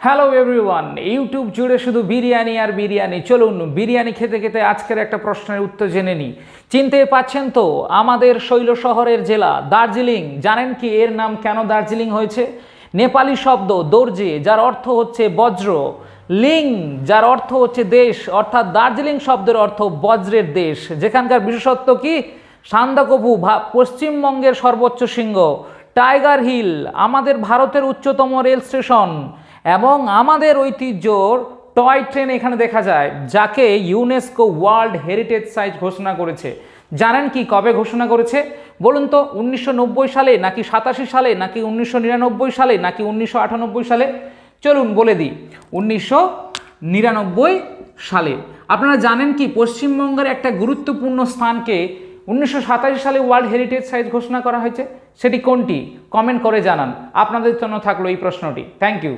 Hello everyone, YouTube জুড়ে শুধু বিরিয়ানি আর বিরিয়ানি। চলুন বিরিয়ানি খেতে খেতে আজকের একটা প্রশ্নের উত্তর জেনে নিই। চিনতে পাচ্ছেন তো, আমাদের শৈল শহরের জেলা দার্জিলিং। জানেন কি এর নাম কেন দার্জিলিং হয়েছে? নেপালি শব্দ দর্জে, যার অর্থ হচ্ছে বজ্র, লিং যার অর্থ হচ্ছে দেশ, অর্থাৎ দার্জিলিং শব্দের অর্থ বজ্রের দেশ। যেখানকার বিশেষত্ব কি? সান্দাকফু পশ্চিমবঙ্গের সর্বোচ্চ শৃঙ্গ, টাইগার হিল আমাদের ভারতের উচ্চতম রেল স্টেশন, এবং আমাদের ঐতিহ্যর টয় ট্রেন এখানে দেখা যায়, যাকে ইউনেস্কো ওয়ার্ল্ড হেরিটেজ সাইট ঘোষণা করেছে। জানেন কি কবে ঘোষণা করেছে? বলুন তো, 1990 সালে নাকি 87 সালে নাকি 1999 সালে নাকি 1998 সালে? চলুন বলে দিই, 1999 সালে। আপনারা জানেন কি পশ্চিমবঙ্গের একটা গুরুত্বপূর্ণ স্থানকে 1987 সালে ওয়ার্ল্ড হেরিটেজ সাইট ঘোষণা করা হয়েছে? সেটি কোনটি? কমেন্ট করে জানান। আপনাদের জন্য থাকলো এই প্রশ্নটি। Thank you.